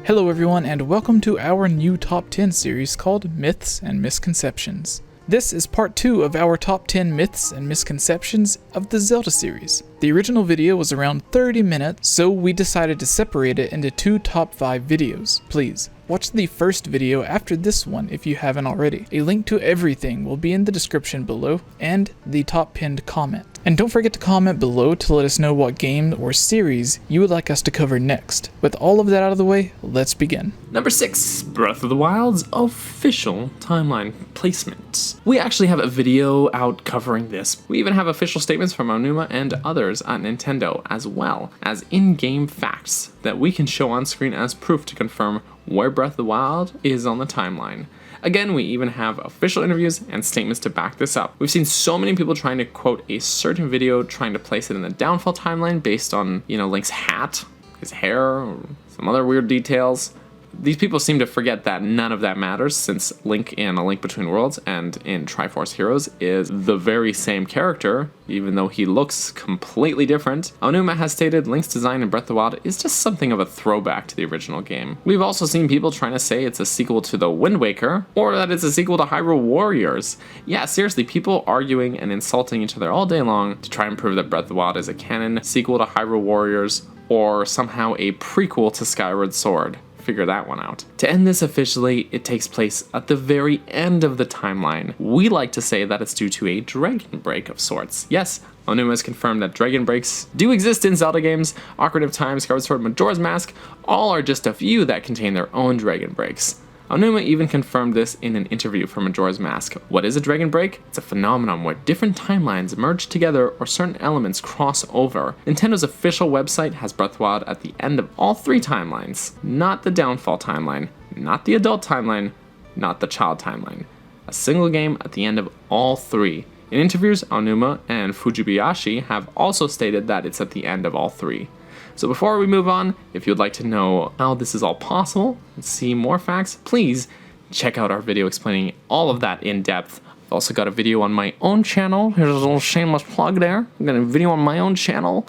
Hello everyone, and welcome to our new Top 10 series called Myths and Misconceptions. This is part 2 of our Top 10 Myths and Misconceptions of the Zelda series. The original video was around 30 minutes, so we decided to separate it into 2 top 5 videos. Please, watch the first video after this one if you haven't already. A link to everything will be in the description below, and the top pinned comment. And don't forget to comment below to let us know what game or series you would like us to cover next. With all of that out of the way, let's begin. Number 6, Breath of the Wild's official timeline placement. We actually have a video out covering this. We even have official statements from Aonuma and others at Nintendo, as well as in-game facts that we can show on screen as proof to confirm where Breath of the Wild is on the timeline. Again, we even have official interviews and statements to back this up. We've seen so many people trying to quote a certain video, trying to place it in the downfall timeline based on, Link's hat, his hair, or some other weird details. These people seem to forget that none of that matters, since Link in A Link Between Worlds and in Triforce Heroes is the very same character, even though he looks completely different. Aonuma has stated Link's design in Breath of the Wild is just something of a throwback to the original game. We've also seen people trying to say it's a sequel to The Wind Waker, or that it's a sequel to Hyrule Warriors. Yeah, seriously, people arguing and insulting each other all day long to try and prove that Breath of the Wild is a canon sequel to Hyrule Warriors, or somehow a prequel to Skyward Sword. Figure that one out. To end this officially, it takes place at the very end of the timeline. We like to say that it's due to a dragon break of sorts. Yes, Aonuma has confirmed that dragon breaks do exist in Zelda games. Ocarina of Time, Skyward Sword, Majora's Mask, all are just a few that contain their own dragon breaks. Aonuma even confirmed this in an interview for Majora's Mask. What is a dragon break? It's a phenomenon where different timelines merge together or certain elements cross over. Nintendo's official website has Breath of the Wild at the end of all 3 timelines. Not the downfall timeline, not the adult timeline, not the child timeline. A single game at the end of all 3. In interviews, Aonuma and Fujibayashi have also stated that it's at the end of all 3. So before we move on, if you'd like to know how this is all possible and see more facts, please check out our video explaining all of that in depth. I've also got a video on my own channel. Here's a little shameless plug there. I've got a video on my own channel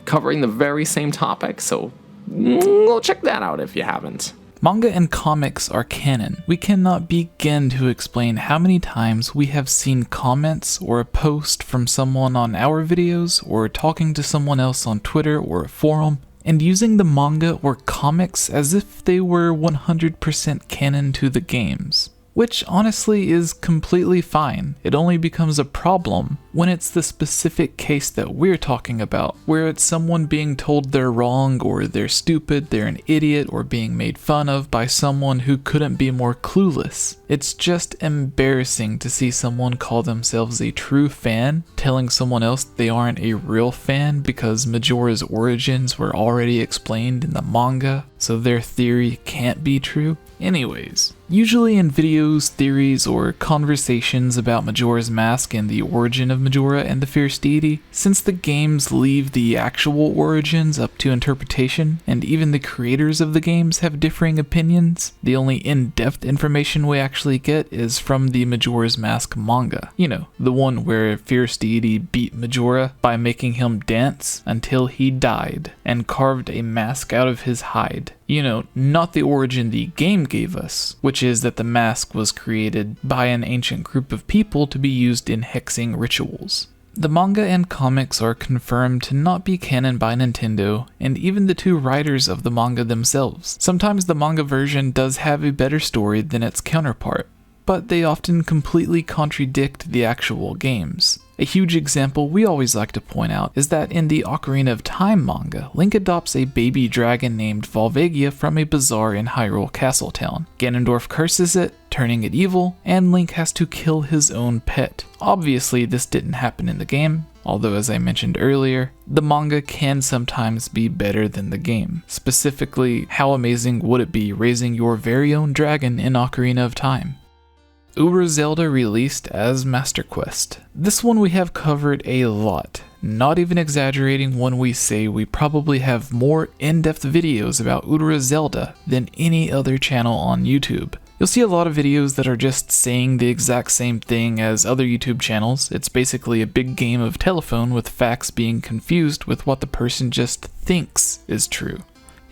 covering the very same topic, so go check that out if you haven't. Manga and comics are canon. We cannot begin to explain how many times we have seen comments or a post from someone on our videos or talking to someone else on Twitter or a forum and using the manga or comics as if they were 100% canon to the games. Which honestly is completely fine. It only becomes a problem when it's the specific case that we're talking about, where it's someone being told they're wrong or they're stupid, they're an idiot, or being made fun of by someone who couldn't be more clueless. It's just embarrassing to see someone call themselves a true fan, telling someone else they aren't a real fan because Majora's origins were already explained in the manga, so their theory can't be true. Anyways, usually in videos, theories, or conversations about Majora's Mask and the origin of Majora and the Fierce Deity, since the games leave the actual origins up to interpretation, and even the creators of the games have differing opinions, the only in-depth information we actually get is from the Majora's Mask manga. The one where Fierce Deity beat Majora by making him dance until he died, and carved a mask out of his hide. Not the origin the game gave us, which is that the mask was created by an ancient group of people to be used in hexing rituals. The manga and comics are confirmed to not be canon by Nintendo, and even the 2 writers of the manga themselves. Sometimes the manga version does have a better story than its counterpart, but they often completely contradict the actual games. A huge example we always like to point out is that in the Ocarina of Time manga, Link adopts a baby dragon named Volvagia from a bazaar in Hyrule Castletown. Ganondorf curses it, turning it evil, and Link has to kill his own pet. Obviously, this didn't happen in the game, although as I mentioned earlier, the manga can sometimes be better than the game. Specifically, how amazing would it be raising your very own dragon in Ocarina of Time? Uber Zelda released as Master Quest. This one we have covered a lot, not even exaggerating when we say we probably have more in-depth videos about Uber Zelda than any other channel on YouTube. You'll see a lot of videos that are just saying the exact same thing as other YouTube channels. It's basically a big game of telephone with facts being confused with what the person just thinks is true.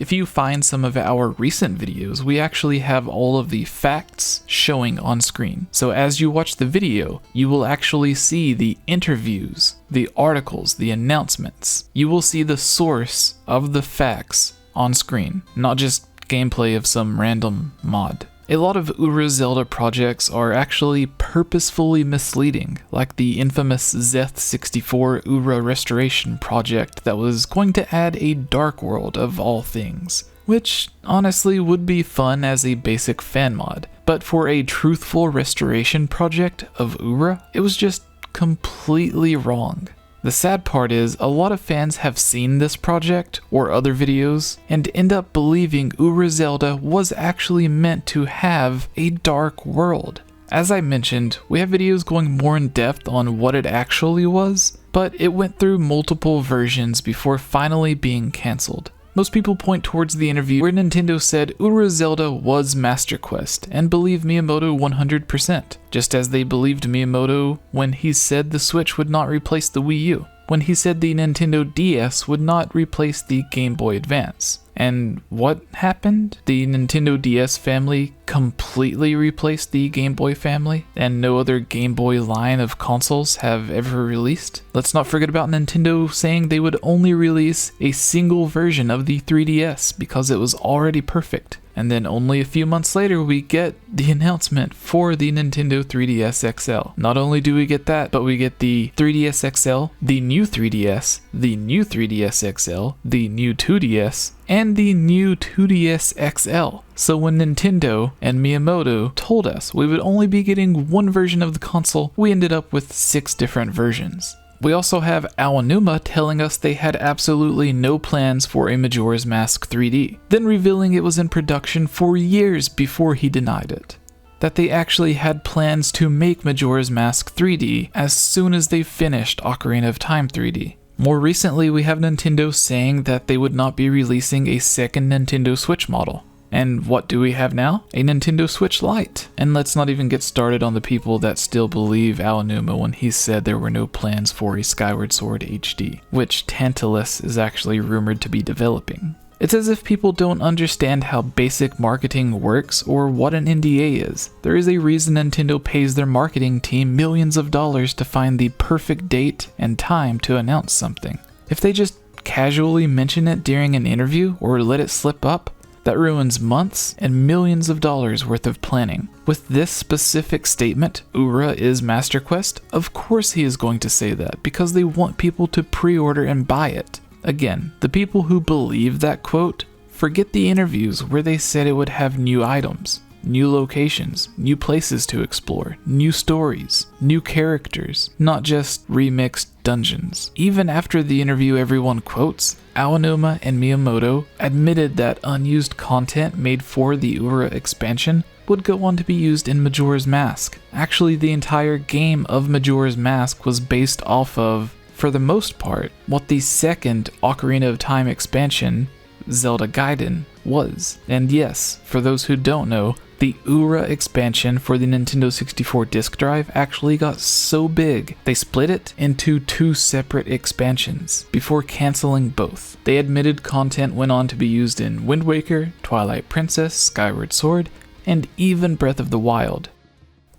If you find some of our recent videos, we actually have all of the facts showing on screen. So as you watch the video, you will actually see the interviews, the articles, the announcements. You will see the source of the facts on screen, not just gameplay of some random mod. A lot of 𝐼𝐧𝐬 Zelda projects are actually purposefully misleading, like the infamous 𝐓64 𝐼𝐧𝐬 restoration project that was going to add a dark world of all things, which honestly would be fun as a basic fan mod, but for a truthful restoration project of 𝐼𝐧𝐬, it was just completely wrong. The sad part is, a lot of fans have seen this project or other videos and end up believing 𝐼𝐧𝐬 Zelda was actually meant to have a dark world. As I mentioned, we have videos going more in depth on what it actually was, but it went through multiple versions before finally being cancelled. Most people point towards the interview where Nintendo said 𝐼𝐧𝐬 Zelda was Master Quest and believe Miyamoto 100%, just as they believed Miyamoto when he said the Switch would not replace the Wii U, when he said the Nintendo DS would not replace the Game Boy Advance. And what happened? The Nintendo DS family completely replaced the Game Boy family, and no other Game Boy line of consoles have ever released. Let's not forget about Nintendo saying they would only release a single version of the 3DS because it was already perfect. And then only a few months later we get the announcement for the Nintendo 3DS XL. Not only do we get that, but we get the 3DS XL, the new 3DS, the new 3DS XL, the new 2DS, and the new 2DS XL. So when Nintendo and Miyamoto told us we would only be getting one version of the console, we ended up with 6 different versions. We also have Aonuma telling us they had absolutely no plans for a Majora's Mask 3D, then revealing it was in production for years before he denied it. That they actually had plans to make Majora's Mask 3D as soon as they finished Ocarina of Time 3D. More recently, we have Nintendo saying that they would not be releasing a second Nintendo Switch model. And what do we have now? A Nintendo Switch Lite. And let's not even get started on the people that still believe Aonuma when he said there were no plans for a Skyward Sword HD, which Tantalus is actually rumored to be developing. It's as if people don't understand how basic marketing works or what an NDA is. There is a reason Nintendo pays their marketing team millions of dollars to find the perfect date and time to announce something. If they just casually mention it during an interview or let it slip up, that ruins months and millions of dollars worth of planning. With this specific statement, 𝐼𝐧𝐬 is Master Quest, of course he is going to say that because they want people to pre-order and buy it. Again, the people who believe that quote, forget the interviews where they said it would have new items, new locations, new places to explore, new stories, new characters, not just remixed dungeons. Even after the interview everyone quotes, Aonuma and Miyamoto admitted that unused content made for the 𝐼𝐧𝐬 expansion would go on to be used in Majora's Mask. Actually, the entire game of Majora's Mask was based off of, for the most part, what the second Ocarina of Time expansion, Zelda Gaiden, was. And yes, for those who don't know, the 𝐼𝐧𝐬 expansion for the Nintendo 64 disk drive actually got so big, they split it into 2 separate expansions before canceling both. They admitted content went on to be used in Wind Waker, Twilight Princess, Skyward Sword, and even Breath of the Wild.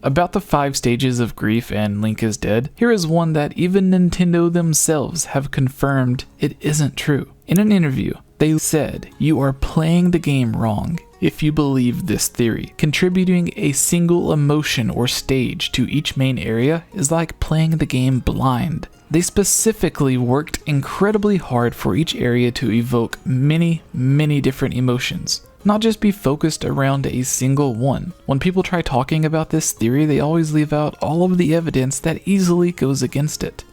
About the 5 stages of grief and Link is Dead, here is one that even Nintendo themselves have confirmed it isn't true. In an interview, they said, "You are playing the game wrong if you believe this theory. Contributing a single emotion or stage to each main area is like playing the game blind." They specifically worked incredibly hard for each area to evoke many, many different emotions, not just be focused around a single one. When people try talking about this theory, they always leave out all of the evidence that easily goes against it.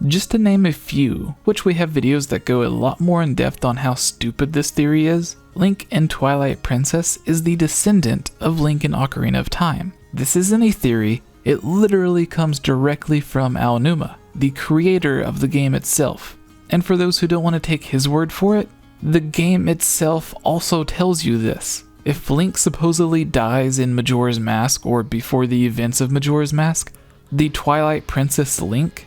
Just to name a few, which we have videos that go a lot more in depth on how stupid this theory is, Link in Twilight Princess is the descendant of Link in Ocarina of Time. This isn't a theory, it literally comes directly from Aonuma, the creator of the game itself. And for those who don't want to take his word for it, the game itself also tells you this. If Link supposedly dies in Majora's Mask or before the events of Majora's Mask, the Twilight Princess Link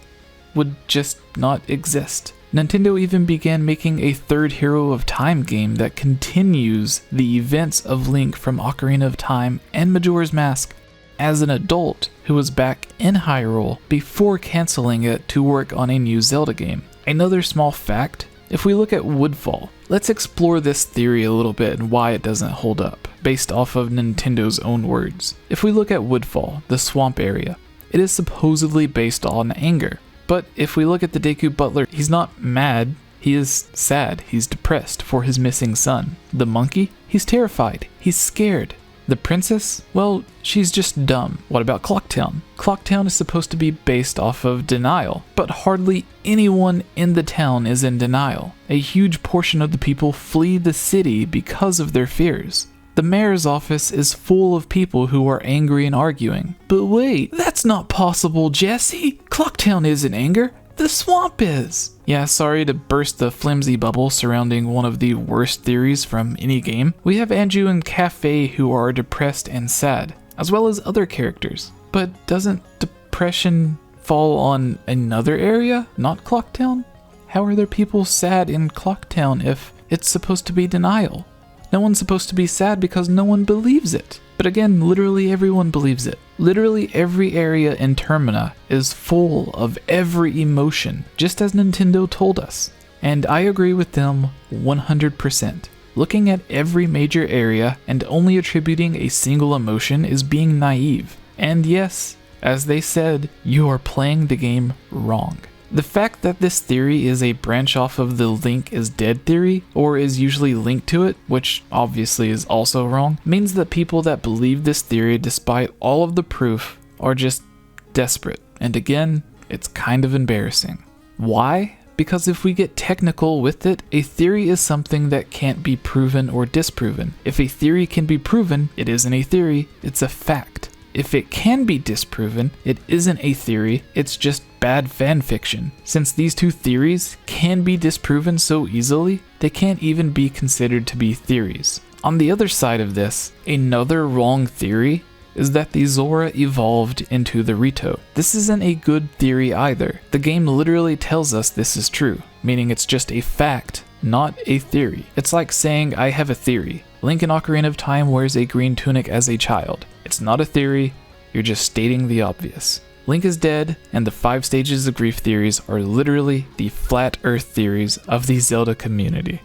would just not exist. Nintendo even began making a third Hero of Time game that continues the events of Link from Ocarina of Time and Majora's Mask as an adult who was back in Hyrule before canceling it to work on a new Zelda game. Another small fact, if we look at Woodfall, let's explore this theory a little bit and why it doesn't hold up, based off of Nintendo's own words. If we look at Woodfall, the swamp area, it is supposedly based on anger. But if we look at the Deku Butler, he's not mad, he is sad, he's depressed for his missing son. The monkey, he's terrified, he's scared. The princess, well, she's just dumb. What about Clocktown? Clocktown is supposed to be based off of denial, but hardly anyone in the town is in denial. A huge portion of the people flee the city because of their fears. The mayor's office is full of people who are angry and arguing. But wait, that's not possible, Jesse! Clocktown isn't anger, the swamp is! Yeah, sorry to burst the flimsy bubble surrounding one of the worst theories from any game. We have Anju and Cafe who are depressed and sad, as well as other characters. But doesn't depression fall on another area, not Clocktown? How are there people sad in Clocktown if it's supposed to be denial? No one's supposed to be sad because no one believes it. But again, literally everyone believes it. Literally every area in Termina is full of every emotion, just as Nintendo told us. And I agree with them 100%. Looking at every major area and only attributing a single emotion is being naive. And yes, as they said, you are playing the game wrong. The fact that this theory is a branch off of the Link is dead theory, or is usually linked to it, which obviously is also wrong, means that people that believe this theory despite all of the proof are just desperate. And again, it's kind of embarrassing. Why? Because if we get technical with it, a theory is something that can't be proven or disproven. If a theory can be proven, it isn't a theory, it's a fact. If it can be disproven, it isn't a theory, it's just bad fan fiction. Since these two theories can be disproven so easily, they can't even be considered to be theories. On the other side of this, another wrong theory is that the Zora evolved into the Rito. This isn't a good theory either. The game literally tells us this is true, meaning it's just a fact, not a theory. It's like saying I have a theory. Link in Ocarina of Time wears a green tunic as a child. It's not a theory, you're just stating the obvious. Link is dead, and the 5 stages of grief theories are literally the flat earth theories of the Zelda community.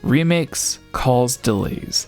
Remakes cause delays.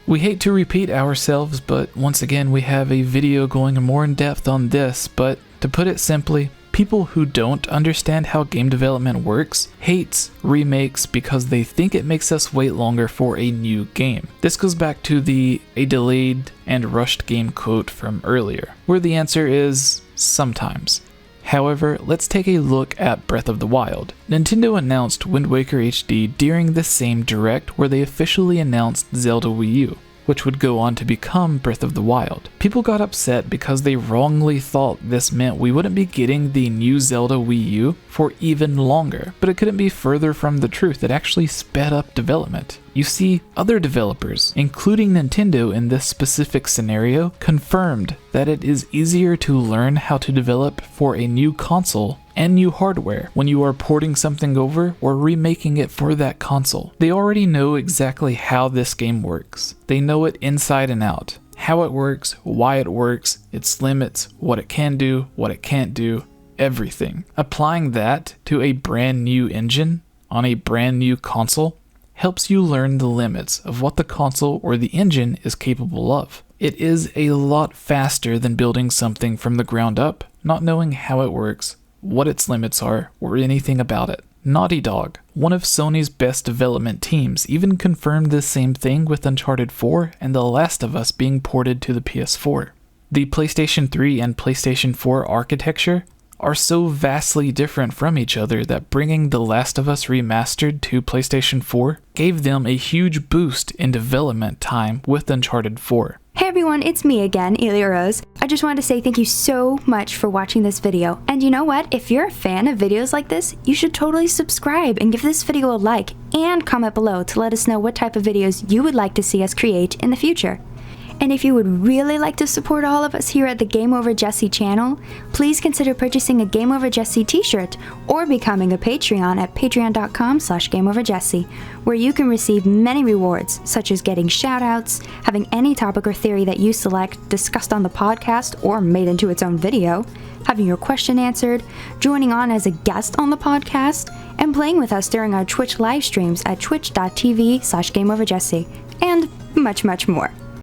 We hate to repeat ourselves, but once again we have a video going more in depth on this, but to put it simply, people who don't understand how game development works hates remakes because they think it makes us wait longer for a new game. This goes back to a delayed and rushed game quote from earlier, where the answer is sometimes. However, let's take a look at Breath of the Wild. Nintendo announced Wind Waker HD during the same direct where they officially announced Zelda Wii U, which would go on to become Breath of the Wild. People got upset because they wrongly thought this meant we wouldn't be getting the new Zelda Wii U for even longer, but it couldn't be further from the truth. It actually sped up development. You see, other developers, including Nintendo in this specific scenario, confirmed that it is easier to learn how to develop for a new console and new hardware when you are porting something over or remaking it for that console. They already know exactly how this game works. They know it inside and out. How it works, why it works, its limits, what it can do, what it can't do, everything. Applying that to a brand new engine on a brand new console helps you learn the limits of what the console or the engine is capable of. It is a lot faster than building something from the ground up, not knowing how it works, what its limits are, or anything about it. Naughty Dog, one of Sony's best development teams, even confirmed the same thing with Uncharted 4 and The Last of Us being ported to the PS4. The PlayStation 3 and PlayStation 4 architecture are so vastly different from each other that bringing The Last of Us Remastered to PlayStation 4 gave them a huge boost in development time with Uncharted 4. Hey everyone, it's me again, 𝐅𝐴𝐿𝐼. I just wanted to say thank you so much for watching this video. And you know what? If you're a fan of videos like this, you should totally subscribe and give this video a like and comment below to let us know what type of videos you would like to see us create in the future. And if you would really like to support all of us here at the Game Over Jessie channel, please consider purchasing a Game Over Jessie t-shirt or becoming a Patreon at patreon.com/GameOverJessie, where you can receive many rewards, such as getting shoutouts, having any topic or theory that you select discussed on the podcast or made into its own video, having your question answered, joining on as a guest on the podcast, and playing with us during our Twitch live streams at twitch.tv/GameOverJessie, and much, much more.